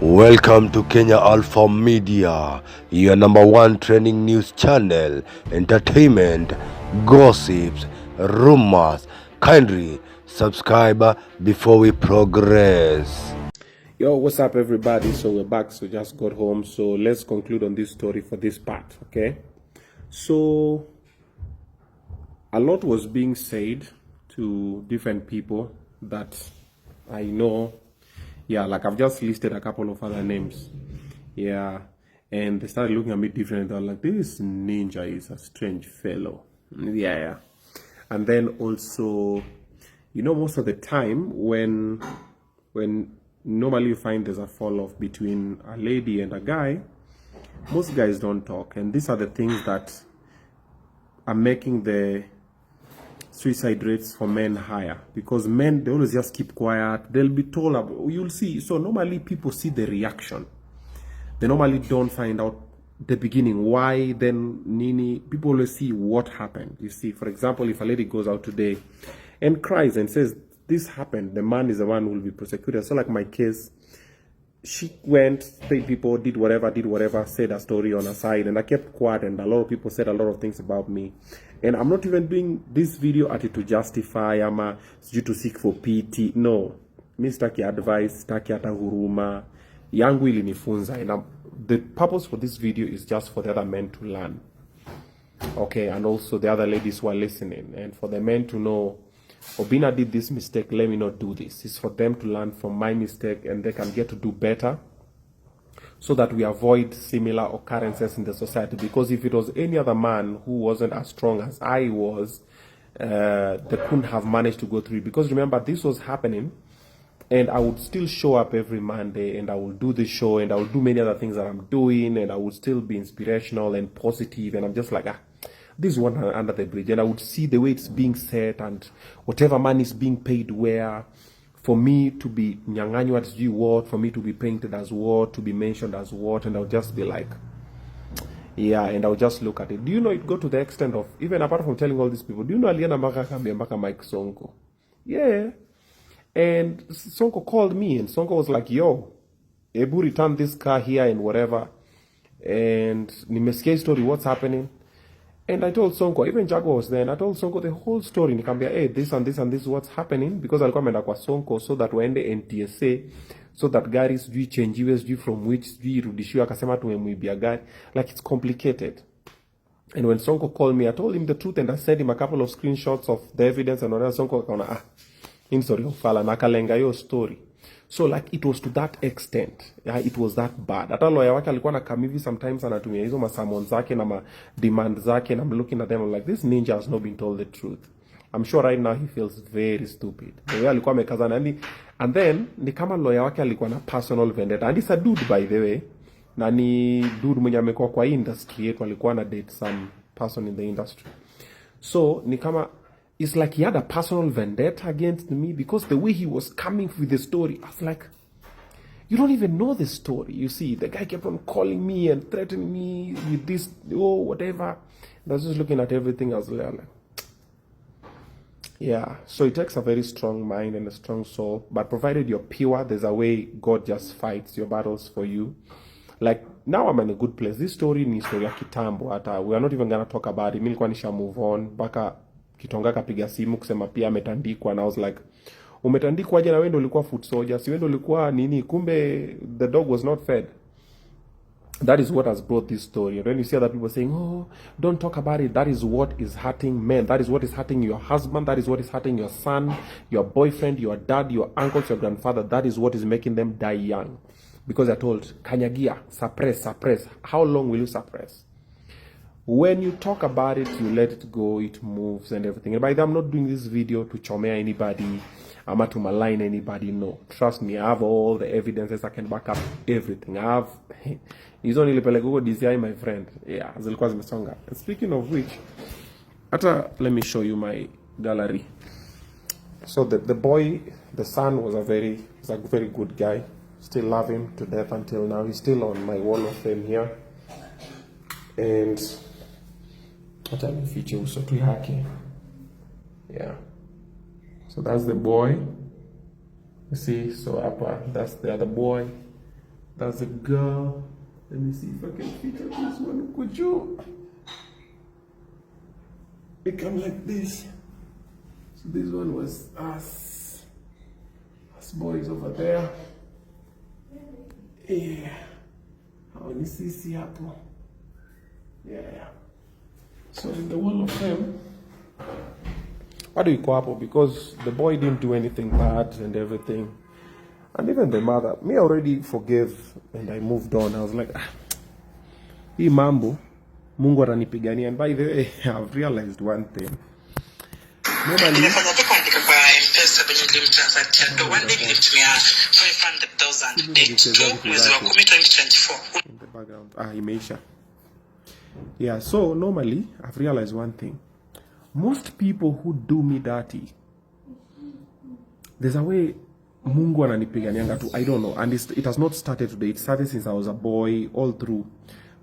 Welcome to Kenya Alpha Media, your number one trending news channel, entertainment, gossips, rumors. Kindly subscribe before we progress. Yo, what's up everybody? So we're back, so just got home. So let's conclude on this story for this part, okay? So a lot was being said to different people that I know. Yeah, like I've just listed a couple of other names. Yeah, and they started looking at me different. They're like, this ninja is a strange fellow. Yeah. And then also, most of the time when normally you find there's a fall off between a lady and a guy, most guys don't talk. And these are the things that are making the suicide rates for men higher, because men, they always just keep quiet. They'll be told about, you'll see. So normally people see the reaction. They normally don't find out the beginning, why, then nini. People always see what happened. You see, for example, if a lady goes out today and cries and says this happened, the man is the one who will be prosecuted. So like my case, she went, paid people, did whatever, said a story on her side, and I kept quiet, and a lot of people said a lot of things about me. And I'm not even doing this video at it to justify, I'm due to seek for pity. No, mi sitaki advice, sitaki hata huruma. Yangu ilinifunza, and the purpose for this video is just for the other men to learn. Okay, and also the other ladies who are listening, and for the men to know, Obinna did this mistake, let me not do this. It's for them to learn from my mistake, and they can get to do better, so that we avoid similar occurrences in the society. Because if it was any other man who wasn't as strong as I was, they couldn't have managed to go through it. Because remember, this was happening, and I would still show up every Monday, and I will do the show, and I will do many other things that I'm doing, and I would still be inspirational and positive, and I'm just like, this is one under the bridge. And I would see the way it's being set, and whatever money is being paid where, for me to be nyang'anywa as you what, for me to be painted as what, to be mentioned as what, and I would just be like, yeah, and I would just look at it. Do you know, it go to the extent of, even apart from telling all these people, do you know Aliana Maka kambia mpaka Mike Sonko? Yeah. And Sonko called me, and Sonko was like, yo, Ebu return this car here and whatever. And nimesikia story, what's happening? And I told Sonko, even Jago was there, and I told Sonko the whole story. Nikambia, hey, this and this and this is what's happening. Because alikuwa ameenda kwa Sonko, so that when the NTSA, so that gari sijui changiwe sijui from which sijui irudishiwe, akasema tumemwibia gari. Like, it's complicated. And when Sonko called me, I told him the truth, and I sent him a couple of screenshots of the evidence, and whatever. Sonko akaona, in sorry, ufala, nakalenga yo story. So like, it was to that extent. Yeah, it was that bad. Hata lawyer wake alikuwa na kamivi sometimes anatumia hizo masamon zake na ma demand zake, and I'm looking at them, I'm like, this ninja has not been told the truth. I'm sure right now he feels very stupid. The way alikuwa amekazana, and then ni kama lawyer wake alikuwa na personal vendetta. And it's a dude, by the way. Na ni dude mwenye amekuwa kwa industry yetu, alikuwa na date some person in the industry. So ni kama, it's like he had a personal vendetta against me, because the way he was coming with the story, I was like, you don't even know the story. You see, the guy kept on calling me and threatening me with this, oh, whatever. And I was just looking at everything. I was like, yeah. So it takes a very strong mind and a strong soul. But provided you're pure, there's a way God just fights your battles for you. Like, now I'm in a good place. This story ni story ya kitambo. Hata we are not even gonna talk about it. Mimi nilikuwa nisha move on. Baka Kitonga kapiga simu kusema pia ametandikwa, and I was like, umetandikwa aje na wewe ndio ulikuwa foot soldier? Si wewe ndio ulikuwa nini? Kumbe the dog was not fed. That is what has brought this story. And when you see other people saying, oh, don't talk about it, that is what is hurting men. That is what is hurting your husband. That is what is hurting your son, your boyfriend, your dad, your uncles, your grandfather. That is what is making them die young. Because they're told, kanyagia, suppress. How long will you suppress? When you talk about it, you let it go, it moves and everything. And by the way, I'm not doing this video to chomea anybody, I'm not to malign anybody, no. Trust me, I have all the evidences, I can back up everything. I have, hizo nilipeleka huko DCI, my friend. Yeah, zilikuwa zimesonga. And speaking of which, let me show you my gallery. So the boy, the son was a very good guy. Still love him to death until now. He's still on my wall of fame here. And hata nifiche uso tu yake. Yeah. So that's the boy. You see, so upper, that's the other boy. That's a girl. Let me see if I can feature this one. Could you? It comes like this. So this one was us boys over there. Yeah. How many CC hapo? Yeah. So in the one of them, why do you call hapo? Because the boy didn't do anything bad and everything. And even the mother, me already forgave and I moved on. I was like, hii mambo, Mungu atanipigania. And by the way, I've realized one thing. Normally, in the background, imeisha. Yeah, so normally, I've realized one thing. Most people who do me dirty, there's a way Mungu ananipiganianga tu. I don't know. And it has not started today. It started since I was a boy, all through.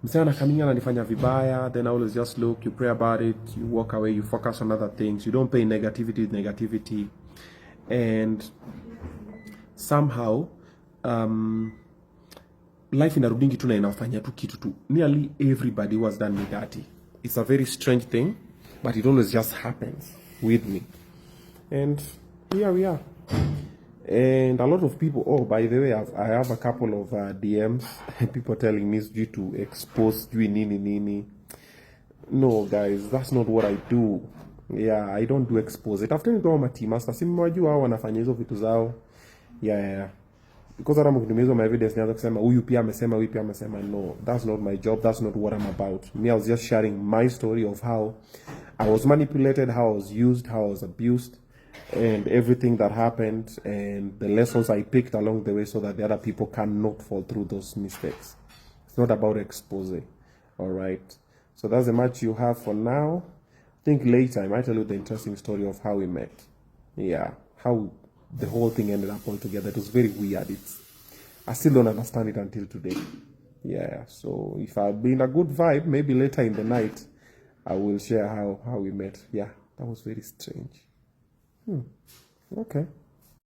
Msana coming ananifanya vibaya, then I always just look, you pray about it, you walk away, you focus on other things. You don't pay negativity with negativity. And somehow, life inarudingi tu na inafanya tu kitu tu. Nearly everybody was done me dirty. It's a very strange thing, but it always just happens with me. And here we are. And a lot of people, oh, by the way, I have a couple of DMs, people telling me due to expose nini. No, guys, that's not what I do. Yeah, I don't do expose. After you go mati master, simwajua hao wanafanya hizo vitu zao. Yeah. Because hata mkitumizo my evidence nianza kusema huyu pia amesema, no, that's not my job, that's not what I'm about. Me, I was just sharing my story of how I was manipulated, how I was used, how I was abused, and everything that happened, and the lessons I picked along the way so that the other people cannot fall through those mistakes. It's not about expose. All right. So that's the much you have for now. I think later I might tell you the interesting story of how we met. Yeah. How the whole thing ended up all together. It was very weird. I still don't understand it until today. Yeah. So if I've been a good vibe, maybe later in the night, I will share how we met. Yeah. That was very strange. Okay.